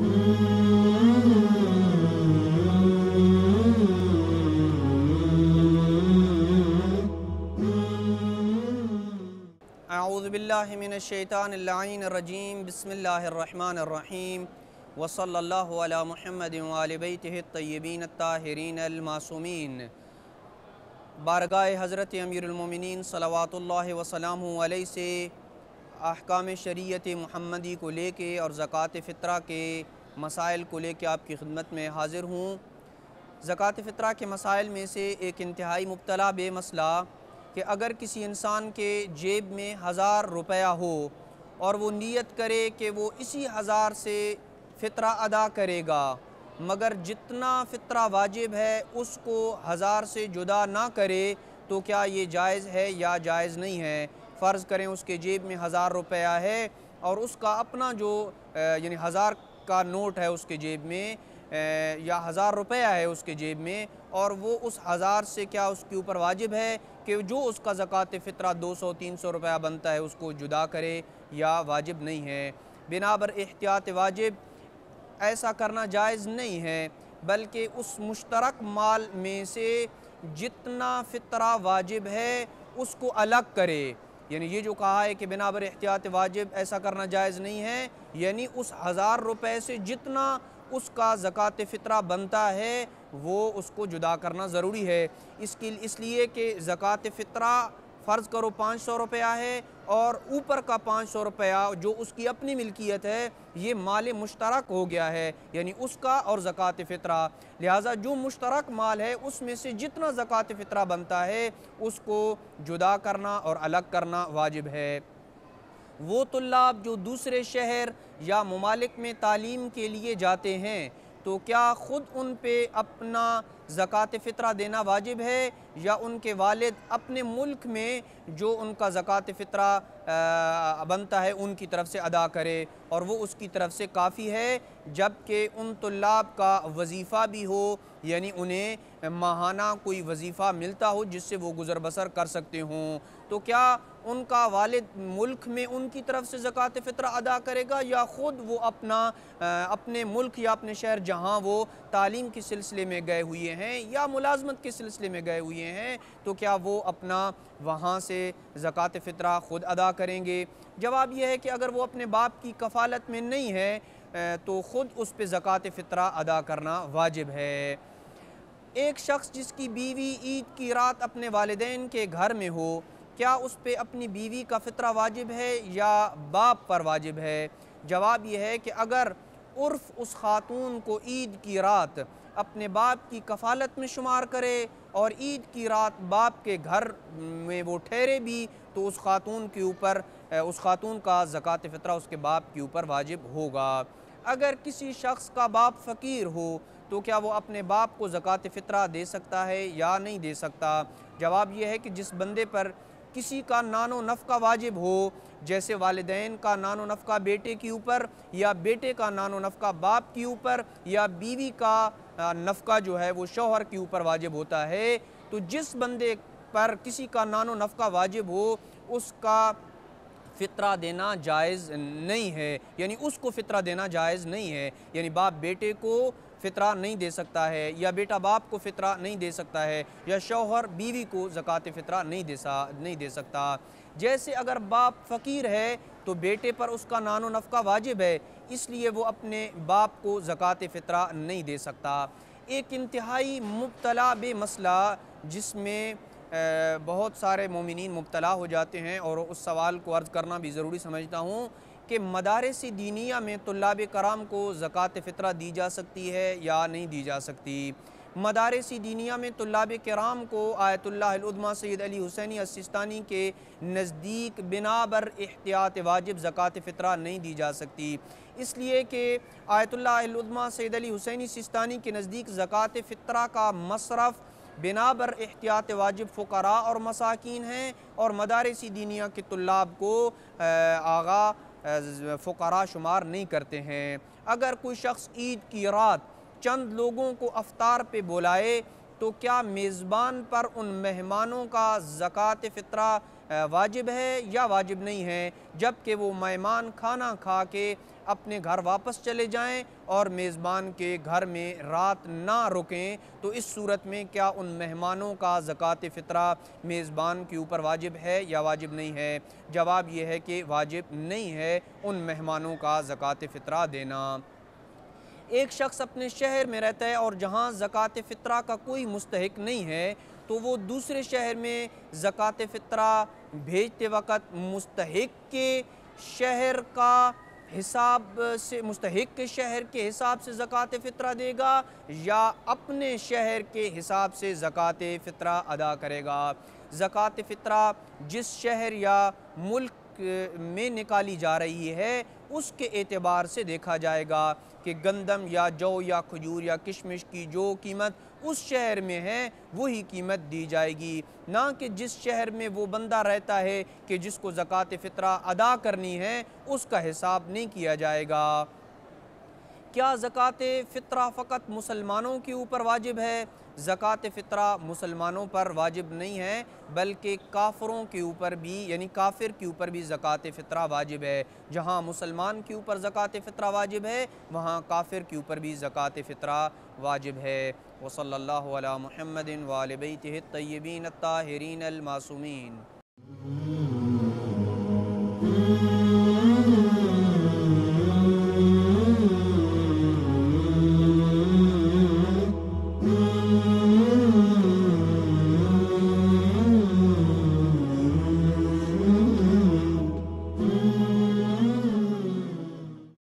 अऊज़ुबिल्लाहि मिनश्शैतानिर्रजीम बिस्मिल्लाहिर्रहमानिर्रहीम वसल्लल्लाहु अला मुहम्मदिन व आलि बैतिहि अत्तय्यबीन अत्ताहिरीन अल-मासूमीन। बारगाह हज़रत अमीरुल मोमिनीन सलवातुल्लाहि व सलामुहु अलैहि से अहकाम शरीयत मुहम्मदी को लेके और ज़कात फ़ित्रा के मसाइल को लेके आपकी खिदमत में हाज़िर हूँ। ज़कात फ़ित्रा के मसाइल में से एक इंतहाई मुब्तला बे मसला कि अगर किसी इंसान के जेब में 1000 रुपया हो और वो नीयत करे कि वो इसी 1000 से फ़ित्रा अदा करेगा, मगर जितना फ़ित्रा वाजिब है उसको 1000 से जुदा ना करे, तो क्या ये जायज़ है या जायज़ नहीं है। फ़र्ज़ करें उसके जेब में 1000 रुपया है और उसका अपना जो यानी 1000 का नोट है उसके जेब में या 1000 रुपया है उसके जेब में, और वो उस 1000 से क्या उसके ऊपर वाजिब है कि जो उसका ज़कात फ़ित्रा 200-300 रुपया बनता है उसको जुदा करे, या वाजिब नहीं है। बिनाबर एहतियात वाजिब ऐसा करना जायज़ नहीं है, बल्कि उस मुश्तरक माल में से जितना फ़ित्रा वाजिब है उसको अलग करे। यानी ये जो कहा है कि बिनाबर एहतियात वाजिब ऐसा करना जायज़ नहीं है, यानी उस 1000 रुपये से जितना उसका ज़कात फ़ित्रा बनता है वो उसको जुदा करना ज़रूरी है। इसलिए कि ज़कात फ़ित्रा फ़र्ज़ करो 500 रुपया है और ऊपर का 500 रुपया जो उसकी अपनी मिल्कियत है ये माल मुश्तरक हो गया है, यानी उसका और ज़कात फ़ित्रा। लिहाजा जो मुश्तरक माल है उसमें से जितना ज़कात फ़ित्रा बनता है उसको जुदा करना और अलग करना वाजिब है। वो तुल्लाब जो दूसरे शहर या ममालिक में तालीम के लिए जाते हैं, तो क्या ख़ुद उन पे अपना ज़कात फ़ित्रा देना वाजिब है, या उनके वालिद अपने मुल्क में जो उनका ज़कात फ़ित्रा बनता है उनकी तरफ से अदा करे, और वो उसकी तरफ से काफ़ी है। जबकि उन तुल्लाब का वजीफ़ा भी हो, यानी उन्हें माहाना कोई वजीफ़ा मिलता हो जिससे वो गुज़र बसर कर सकते हों, तो क्या उनका वालिद मुल्क में उनकी तरफ से ज़कात फ़ित्रा अदा करेगा, या ख़ुद वो अपने मुल्क या अपने शहर जहाँ वो तालीम के सिलसिले में गए हुए हैं या मुलाजमत के सिलसिले में गए हुए हैं, तो क्या वो अपना वहाँ से ज़कात फ़ित्रा ख़ुद अदा करेंगे। जवाब यह है कि अगर वो अपने बाप की कफ़ालत में नहीं है तो ख़ुद उस पर ज़कात फ़ित्रा अदा करना वाजिब है। एक शख्स जिसकी बीवी ईद की रात अपने वालिदैन के घर में हो, क्या उस पे अपनी बीवी का फ़ित्रा वाजिब है या बाप पर वाजिब है। जवाब यह है कि अगर उर्फ़ उस ख़ातून को ईद की रात अपने बाप की कफ़ालत में शुमार करे और ईद की रात बाप के घर में वो ठहरे भी, तो उस ख़ातून के ऊपर उस ख़ातून का ज़कात फ़ित्रा उसके बाप के ऊपर वाजिब होगा। अगर किसी शख्स का बाप फ़कीर हो तो क्या वो अपने बाप को ज़कात फ़ित्रा दे सकता है या नहीं दे सकता। जवाब यह है कि जिस बंदे पर किसी का नानो नफ़का वाजिब हो, जैसे वालिदैन का नानो नफ़का बेटे के ऊपर, या बेटे का नानो नफ़का बाप के ऊपर, या बीवी का नफ़का जो है वो शौहर के ऊपर वाजिब होता है, तो जिस बंदे पर किसी का नानो नफ़का वाजिब हो उसका फ़ित्रा देना जायज़ नहीं है, यानी उसको फ़ित्रा देना जायज़ नहीं है। यानी बाप बेटे को फ़ित्रा नहीं दे सकता है, या बेटा बाप को फ़ित्रा नहीं दे सकता है, या शौहर बीवी को ज़कात फ़ित्रा नहीं दे सकता। जैसे अगर बाप फ़कीर है तो बेटे पर उसका नानो नफ़का वाजिब है, इसलिए वो अपने बाप को ज़कात फ़ित्रा नहीं दे सकता। एक इंतहाई मुब्तला बे मसला जिसमें बहुत सारे मोमिनीन मुब्तला हो जाते हैं, और उस सवाल को अर्ज़ करना भी ज़रूरी समझता हूँ कि मदारिस दीनिया में तुल्लाब कराम को ज़कात फ़ित्रा दी जा सकती है या नहीं दी जा सकती। मदारिस दीनिया में तुल्लाब कराम को आयतुल्लाह उद्मा सैयद अली हुसैनी अस्सिस्तानी के नज़दीक बिनाबर एहतियात वाजिब ज़कात फ़ित्रा नहीं दी जा सकती, इसलिए कि आयतुल्लाह उद्मा सैयद अली हुसैनी सिस्तानी के नज़दीक ज़कात फ़ित्रा का मसरफ़ बिनाबर एहतियात वाजिब फ़ुक़रा और मसाकीन हैं, और मदारिस दीनिया के तुल्लाब को आगा फ़ुक़रा शुमार नहीं करते हैं। अगर कोई शख्स ईद की रात चंद लोगों को अफ्तार पे बुलाए, तो क्या मेज़बान पर उन मेहमानों का ज़कात फ़ित्रा वाजिब है या वाजिब नहीं है, जबकि वो मेहमान खाना खा के अपने घर वापस चले जाएं और मेज़बान के घर में रात ना रुकें, तो इस सूरत में क्या उन मेहमानों का ज़कात फ़ितरा मेज़बान के ऊपर वाजिब है या वाजिब नहीं है? जवाब ये है कि वाजिब नहीं है उन मेहमानों का ज़कात फ़ितरा देना। एक शख्स अपने शहर में रहता है और जहाँ ज़कात फ़ितरा का कोई मुस्तहिक नहीं है, तो वो दूसरे शहर में ज़कात फ़ितरा भेजते वक़्त मुस्तहिक के शहर का हिसाब से, मुस्तहिक के शहर के हिसाब से ज़कात फ़ितरा देगा या अपने शहर के हिसाब से ज़कात फ़ितरा अदा करेगा। ज़कात फ़ितरा जिस शहर या मुल्क में निकाली जा रही है उसके एतबार से देखा जाएगा कि गंदम या जौ या खजूर या किशमिश की जो कीमत उस शहर में है वही कीमत दी जाएगी, ना कि जिस शहर में वो बंदा रहता है कि जिसको ज़कात फ़ितरा अदा करनी है उसका हिसाब नहीं किया जाएगा। क्या ज़कात फ़ितरा फ़कत मुसलमानों के ऊपर वाजिब है? ज़कात फ़ितरा मुसलमानों पर वाजिब नहीं है, बल्कि काफ़िरों के ऊपर भी, यानी काफिर के ऊपर भी ज़कात फ़ितरा वाजिब है। जहाँ मुसलमान के ऊपर ज़कात फ़ितरा वाजिब है, वहाँ काफिर के ऊपर भी ज़कात फ़ितरा वाजिब है। वसल्लल्लाहु अला मुहम्मदिन व आलि बैतिहि अत्तय्यबीन अत्ताहिरीन अल मासूमीन।